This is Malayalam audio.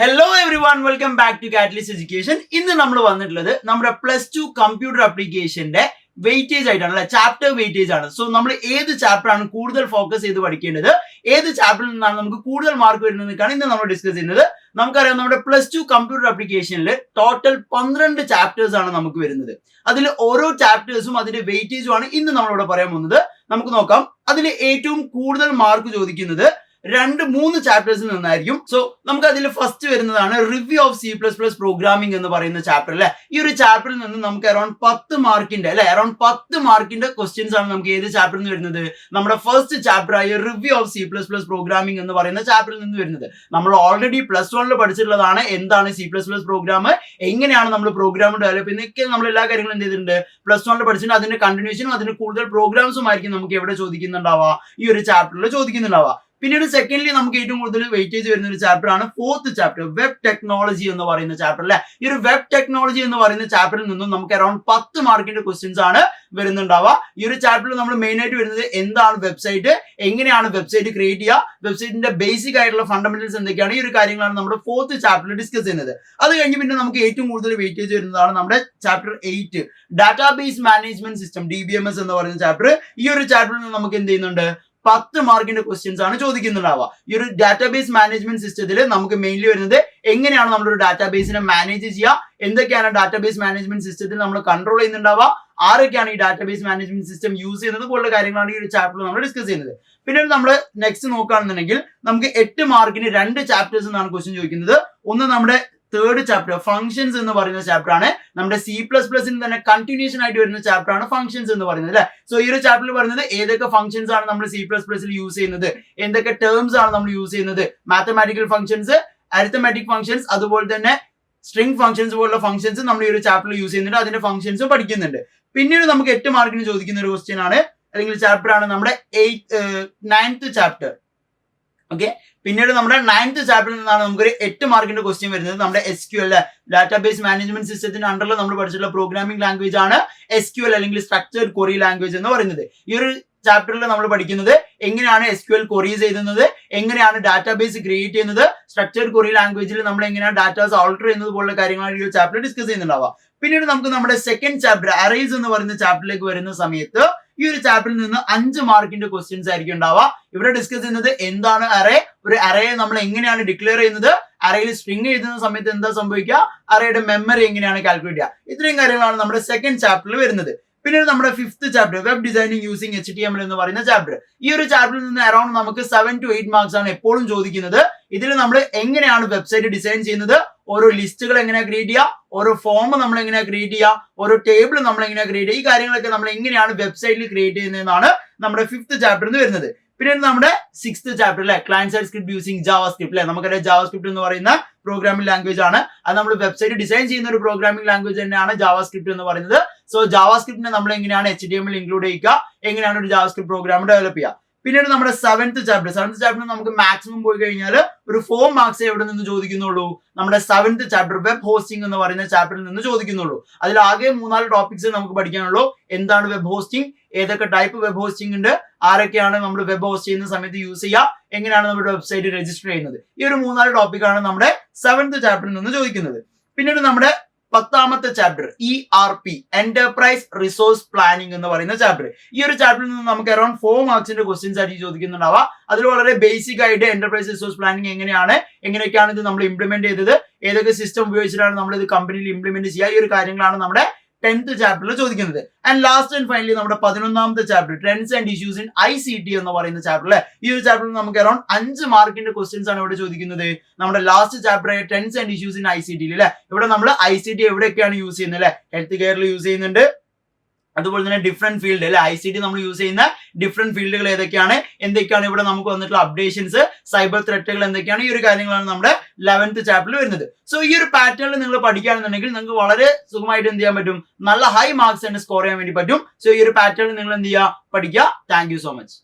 Hello everyone, welcome back to catalyst education. ഇന്ന് നമ്മൾ വന്നിട്ടുള്ളത് നമ്മുടെ +2 കമ്പ്യൂട്ടർ ആപ്ലിക്കേഷന്റെ വെയിറ്റേജ് ആയിട്ടാണ് അല്ലെ, ചാപ്റ്റർ വെയിറ്റേജ് ആണ്. സോ നമ്മൾ ഏത് ചാപ്റ്റർ ആണ് കൂടുതൽ ഫോക്കസ് ചെയ്ത് പഠിക്കേണ്ടത്, ഏത് ചാപ്റ്ററിൽ നിന്നാണ് നമുക്ക് കൂടുതൽ മാർക്ക് വരുന്നതെന്നൊക്കെയാണ് ഇന്ന് നമ്മൾ ഡിസ്കസ് ചെയ്യുന്നത്. നമുക്കറിയാം നമ്മുടെ +2 കമ്പ്യൂട്ടർ ആപ്ലിക്കേഷനിൽ ടോട്ടൽ 12 ചാപ്റ്റേഴ്സ് ആണ് നമുക്ക് വരുന്നത്. അതിൽ ഓരോ ചാപ്റ്റേഴ്സും അതിന്റെ വെയിറ്റേജും ആണ് ഇന്ന് നമ്മളിവിടെ പറയാൻ പോകുന്നത്. നമുക്ക് നോക്കാം. അതിൽ ഏറ്റവും കൂടുതൽ മാർക്ക് ചോദിക്കുന്നത് 2-3 ചാപ്റ്റേഴ്സിൽ നിന്നായിരിക്കും. സോ നമുക്ക് അതിൽ ഫസ്റ്റ് വരുന്നതാണ് റിവ്യൂ ഓഫ് C++ പ്രോഗ്രാമിംഗ് എന്ന് പറയുന്ന ചാപ്റ്റർ അല്ലെ. ഈ ഒരു ചാപ്റ്ററിൽ നിന്ന് നമുക്ക് അറൌണ്ട് 10 മാർക്കിന്റെ ക്വസ്റ്റ്യൻസ് ആണ് നമുക്ക് ഏത് ചാപ്റ്ററിൽ നിന്ന് വരുന്നത്, നമ്മുടെ ഫസ്റ്റ് ചാപ്റ്റർ ആയ റിവ്യൂ ഓഫ് C++ പ്രോഗ്രാമിംഗ് എന്ന് പറയുന്ന ചാപ്റ്ററിൽ നിന്ന് വരുന്നത്. നമ്മൾ ഓൾറെഡി +1 പഠിച്ചിട്ടുള്ളതാണ് എന്താണ് C++ പ്രോഗ്രാം, എങ്ങനെയാണ് നമ്മൾ പ്രോഗ്രാം ഡെവലപ്പ് ചെയ്യുന്നതൊക്കെ നമ്മൾ എല്ലാ കാര്യങ്ങളും എന്ത് ചെയ്തിട്ടുണ്ട്, +1 പഠിച്ചിട്ടുണ്ട്. അതിന്റെ കണ്ടിന്യൂഷനും അതിന്റെ കൂടുതൽ പ്രോഗ്രാംസും ആയിരിക്കും നമുക്ക് എവിടെ ചോദിക്കുന്നുണ്ടാവുക, ഈ ഒരു ചാപ്റ്ററിൽ ചോദിക്കുന്നുണ്ടാവുക. പിന്നീട് സെക്കൻഡ്ലി നമുക്ക് ഏറ്റവും കൂടുതൽ വെയിറ്റേജ് വരുന്ന ഒരു ചാപ്റ്റർ ആണ് 4th ചാപ്റ്റർ, വെബ് ടെക്നോളജി എന്ന് പറയുന്ന ചാപ്റ്റർ അല്ലെ. ഈ ഒരു വെബ് ടെക്നോളജി എന്ന് പറയുന്ന ചാപ്റ്ററിൽ നിന്നും നമുക്ക് അറൌണ്ട് 10 മാർക്കിന്റെ ക്വസ്റ്റ്യൻസ് ആണ് വരുന്നുണ്ടാവുക. ഈ ഒരു ചാപ്റ്ററിൽ നമ്മൾ മെയിൻ ആയിട്ട് വരുന്നത് എന്താണ് വെബ്സൈറ്റ്, എങ്ങനെയാണ് വെബ്സൈറ്റ് ക്രിയേറ്റ് ചെയ്യുക, വെബ്സൈറ്റിന്റെ ബേസിക് ആയിട്ടുള്ള ഫണ്ടമെന്റൽസ് എന്തൊക്കെയാണ്, ഈ ഒരു കാര്യങ്ങളാണ് നമ്മുടെ 4th ചാപ്റ്ററിൽ ഡിസ്കസ് ചെയ്യുന്നത്. അത് കഴിഞ്ഞ് പിന്നെ നമുക്ക് ഏറ്റവും കൂടുതൽ വെയിറ്റേജ് വരുന്നതാണ് നമ്മുടെ chapter 8, database management system, DBMS എന്ന് പറയുന്ന ചാപ്റ്റർ. ഈ ഒരു ചാപ്റ്ററിൽ നിന്ന് നമുക്ക് എന്ത് ചെയ്യുന്നുണ്ട്, 10 മാർക്കിന്റെ ക്വസ്റ്റ്യൻസ് ആണ് ചോദിക്കുന്നുണ്ടാവുക. ഈ ഒരു ഡാറ്റാബേസ് മാനേജ്മെന്റ് സിസ്റ്റത്തിൽ നമുക്ക് മെയിൻലി വരുന്നത് എങ്ങനെയാണ് നമ്മളൊരു ഡാറ്റാബേസിനെ മാനേജ് ചെയ്യുക, എന്തൊക്കെയാണ് ഡാറ്റാബേസ് മാനേജ്മെന്റ് സിസ്റ്റത്തിൽ നമ്മൾ കൺട്രോൾ ചെയ്യുന്നുണ്ടാവുക, ആരൊക്കെയാണ് ഈ ഡാറ്റാബേസ് മാനേജ്മെന്റ് സിസ്റ്റം യൂസ് ചെയ്യുന്നത് പോലുള്ള കാര്യങ്ങളാണ് ഈ ഒരു ചാപ്റ്ററിൽ നമ്മൾ ഡിസ്കസ് ചെയ്യുന്നത്. പിന്നെ നമ്മൾ നെക്സ്റ്റ് നോക്കുകയാണെന്നുണ്ടെങ്കിൽ നമുക്ക് 8 മാർക്കിന് 2 ചാപ്റ്റേഴ്സ് എന്നാണ് ക്വസ്റ്റ്യൻ ചോദിക്കുന്നത്. ഒന്ന് നമ്മുടെ 3rd ചാപ്റ്റർ ഫംഗ്ഷൻസ് എന്ന് പറയുന്ന ചാപ്റ്റർ ആണ്. നമ്മുടെ C++ തന്നെ കണ്ടിന്യൂഷൻ ആയിട്ട് വരുന്ന ചാപ്റ്റർ ആണ് ഫംഗ്ഷൻസ് എന്ന് പറയുന്നത് അല്ലെ. സോ ഈ ഒരു ചാപ്റ്ററിൽ പറയുന്നത് ഏതൊക്കെ ഫംഗ്ഷൻസ് ആണ് നമ്മൾ C++ യൂസ് ചെയ്യുന്നത്, എന്തൊക്കെ ടേംസ് ആണ് നമ്മൾ യൂസ് ചെയ്യുന്നത്, മാത്തമാറ്റിക്കൽ ഫംഗ്ഷൻസ്, അരിത്തമാറ്റിക് ഫംഗ്ഷൻസ്, അതുപോലെ തന്നെ സ്ട്രിംഗ് ഫംഗ്ഷൻസ് പോലുള്ള ഫംഗ്ഷൻസ് നമ്മൾ ഈ ഒരു ചാപ്റ്ററിൽ യൂസ് ചെയ്യുന്നുണ്ട്. അതിന്റെ ഫംഗ്ഷൻസും പഠിക്കുന്നുണ്ട്. പിന്നീട് നമുക്ക് 8 മാർക്കിന് ചോദിക്കുന്ന ഒരു ക്വസ്റ്റ്യൻ ആണ് അല്ലെങ്കിൽ ചാപ്റ്റർ ആണ് നമ്മുടെ 9th ചാപ്റ്റർ. ഓക്കെ, പിന്നീട് നമ്മുടെ 9th ചാപ്റ്ററിൽ നിന്നാണ് നമുക്കൊരു 8 മാർക്കിന്റെ ക്വസ്റ്റ്യൻ വരുന്നത്. നമ്മുടെ SQL, ഡാറ്റാബേസ് മാനേജ്മെന്റ് സിസ്റ്റത്തിന്റെ അണ്ടറിൽ നമ്മൾ പഠിച്ചിട്ടുള്ള പ്രോഗ്രാമിംഗ് ലാംഗ്വേജ് ആണ് SQL അല്ലെങ്കിൽ സ്ട്രക്ചർഡ് ക്വറി ലാംഗ്വേജ് എന്ന് പറയുന്നത്. ഈ ഒരു ചാപ്റ്ററിൽ നമ്മൾ പഠിക്കുന്നത് എങ്ങനെയാണ് SQL ക്വറീസ് എഴുതുന്നത്, എങ്ങനെയാണ് ഡാറ്റാബേസ് ക്രിയേറ്റ് ചെയ്യുന്നത്, സ്ട്രക്ചർഡ് ക്വറി ലാംഗ്വേജിൽ നമ്മൾ എങ്ങനെയാണ് ഡാറ്റാസ് ഓൾട്ടർ ചെയ്യുന്നത് പോലുള്ള കാര്യങ്ങളാണ് ഈ ഒരു ചാപ്റ്റർ ഡിസ്കസ് ചെയ്യുന്നുണ്ടാവുക. പിന്നീട് നമുക്ക് നമ്മുടെ 2nd ചാപ്റ്റർ അറേസ് എന്ന് പറയുന്ന ചാപ്റ്ററിലേക്ക് വരുന്ന സമയത്ത് ഈ ഒരു ചാപ്റ്ററിൽ നിന്ന് 5 മാർക്കിന്റെ ക്വസ്റ്റ്യൻസ് ആയിരിക്കും ഉണ്ടാവുക. ഇവിടെ ഡിസ്കസ് ചെയ്യുന്നത് എന്താണ് അറേ, ഒരു അറേയെ നമ്മൾ എങ്ങനെയാണ് ഡിക്ലെയർ ചെയ്യുന്നത്, അറേയിൽ സ്ട്രിംഗ് എഴുതുന്ന സമയത്ത് എന്താ സംഭവിക്കുക, അറേയുടെ മെമ്മറി എങ്ങനെയാണ് കാൽക്കുലേറ്റ് ചെയ്യുക, ഇത്രയും കാര്യങ്ങളാണ് നമ്മുടെ 2nd ചാപ്റ്ററിൽ വരുന്നത്. പിന്നീട് നമ്മുടെ 5th chapter web designing using HTML എന്ന് പറയുന്ന ചാപ്റ്റർ. ഈ ഒരു ചാപ്റ്ററിൽ നിന്ന് അറൌണ്ട് നമുക്ക് 7 to 8 മാർക്സ് ആണ് എപ്പോഴും ചോദിക്കുന്നത്. ഇതിൽ നമ്മൾ എങ്ങനെയാണ് വെബ്സൈറ്റ് ഡിസൈൻ ചെയ്യുന്നത്, ഓരോ ലിസ്റ്റുകൾ എങ്ങനെയാണ് ക്രിയേറ്റ് ചെയ്യുക, ഓരോ ഫോം നമ്മൾ എങ്ങനെയാണ് ക്രിയേറ്റ് ചെയ്യുക, ഓരോ ടേബിൾ നമ്മൾ എങ്ങനെയാണ് ക്രിയേറ്റ് ചെയ്യുക, ഈ കാര്യങ്ങളൊക്കെ നമ്മൾ എങ്ങനെയാണ് വെബ്സൈറ്റിൽ ക്രിയേറ്റ് ചെയ്യുന്നതെന്നാണ് നമ്മുടെ 5th ചാപ്റ്ററിൽ നിന്ന് വരുന്നത്. പിന്നെ നമ്മുടെ 6th ചാപ്റ്റർ അല്ലെ, client side script using JavaScript അല്ലെ. നമുക്കറിയാം ജാവാസ്ക്രിപ്റ്റ് എന്ന് പറയുന്ന പ്രോഗ്രാമിംഗ് ലാംഗ്വേജ് ആണ്. അത് നമ്മൾ വെബ്സൈറ്റ് ഡിസൈൻ ചെയ്യുന്ന ഒരു പ്രോഗ്രാമിംഗ് ലാംഗ്വേജ് തന്നെയാണ് ജാവാസ്ക്രിപ്റ്റ് എന്ന് പറയുന്നത്. സോ ജാവാസ്ക്രിപ്റ്റിനെ നമ്മൾ എങ്ങനെയാണ് HTML ഇൻക്ലൂഡ് ചെയ്യുക, എങ്ങനെയാണ് ഒരു ജാവാസ്ക്രിപ്റ്റ് പ്രോഗ്രാം ഡെവലപ്പ് ചെയ്യുക. പിന്നീട് നമ്മുടെ 7th ചാപ്റ്റർ നമുക്ക് മാക്സിമം പോയി കഴിഞ്ഞാൽ ഒരു 4 മാർക്സ് എവിടെ നിന്ന് ചോദിക്കുന്നുള്ളൂ, നമ്മുടെ 7th ചാപ്റ്റർ വെബ് ഹോസ്റ്റിംഗ് എന്ന് പറയുന്ന ചാപ്റ്ററിൽ നിന്ന് ചോദിക്കുന്നുള്ളൂ. അതിൽ ആകെ 3-4 ടോപ്പിക്സ് നമുക്ക് പഠിക്കാനുള്ളൂ. എന്താണ് വെബ് ഹോസ്റ്റിംഗ്, ഏതൊക്കെ ടൈപ്പ് വെബ് ഹോസ്റ്റിംഗ് ഉണ്ട്, ആരൊക്കെയാണ് നമ്മൾ വെബ് ഹോസ്റ്റ് ചെയ്യുന്ന സമയത്ത് യൂസ് ചെയ്യുക, എങ്ങനെയാണ് നമ്മുടെ വെബ്സൈറ്റ് രജിസ്റ്റർ ചെയ്യുന്നത്, ഈ ഒരു 3-4 ടോപ്പിക്കാണ് നമ്മുടെ 7th ചാപ്റ്ററിൽ നിന്ന് ചോദിക്കുന്നത്. പിന്നീട് നമ്മുടെ 10th chapter ERP, enterprise resource planning എന്ന് പറയുന്ന ചാപ്റ്റർ. ഈ ഒരു ചാപ്റ്ററിൽ നിന്ന് നമുക്ക് അറൌണ്ട് 4 മാർക്സിന്റെ ക്വസ്റ്റ്യൻസ് ആയിട്ട് ചോദിക്കുന്നുണ്ടാവുക. അതിൽ വളരെ ബേസിക് ആയിട്ട് എന്റർപ്രൈസ് റിസോഴ്സ് പ്ലാനിംഗ് എങ്ങനെയൊക്കെയാണ് ഇത് നമ്മൾ ഇംപ്ലിമെന്റ് ചെയ്തത്, ഏതൊക്കെ സിസ്റ്റം ഉപയോഗിച്ചിട്ടാണ് നമ്മൾ ഇത് കമ്പനിയിൽ ഇംപ്ലിമെന്റ് ചെയ്യുക, ഈ ഒരു കാര്യങ്ങളാണ് നമ്മുടെ 10th ചാപ്റ്ററിൽ ചോദിക്കുന്നത്. ആൻഡ് ലാസ്റ്റ് ആൻഡ് ഫൈനലി നമ്മുടെ 11th chapter trends and issues in ICT എന്ന് പറയുന്ന ചാപ്റ്റർ അല്ലെ. ഈ ഒരു ചാപ്റ്ററിൽ നമുക്ക് അറൌണ്ട് 5 മാർക്കിന്റെ ക്വസ്റ്റ്യൻസ് ആണ് ഇവിടെ ചോദിക്കുന്നത്. നമ്മുടെ ലാസ്റ്റ് ചാപ്റ്റർ ആയ trends and issues in ICT അല്ലെ. ഇവിടെ നമ്മൾ ICT എവിടെയൊക്കെയാണ് യൂസ് ചെയ്യുന്നത് അല്ലെ, ഹെൽത്ത് കെയറിൽ യൂസ് ചെയ്യുന്നുണ്ട്, അതുപോലെ തന്നെ ഡിഫറെന്റ് ഫീൽഡ് അല്ലെ, ICT നമ്മൾ യൂസ് ചെയ്യുന്ന ഡിഫറെന്റ് ഫീൽഡുകൾ ഏതൊക്കെയാണ്, എന്തൊക്കെയാണ് ഇവിടെ നമുക്ക് വന്നിട്ടുള്ള അപ്ഡേഷൻസ്, സൈബർ ത്രെറ്റുകൾ എന്തൊക്കെയാണ്, ഈ ഒരു കാര്യങ്ങളാണ് നമ്മുടെ 11th ചാപ്റ്ററിൽ വരുന്നത്. സോ ഈ ഒരു പാറ്റേണിൽ നിങ്ങൾ പഠിക്കുകയാണെന്നുണ്ടെങ്കിൽ നിങ്ങൾക്ക് വളരെ സുഖമായിട്ട് എന്ത് ചെയ്യാൻ പറ്റും, നല്ല ഹൈ മാർക്സ് തന്നെ സ്കോർ ചെയ്യാൻ വേണ്ടി പറ്റും. സോ ഈ ഒരു പാറ്റേണിൽ നിങ്ങൾ എന്ത് ചെയ്യുക, പഠിക്കുക. Thank you so much.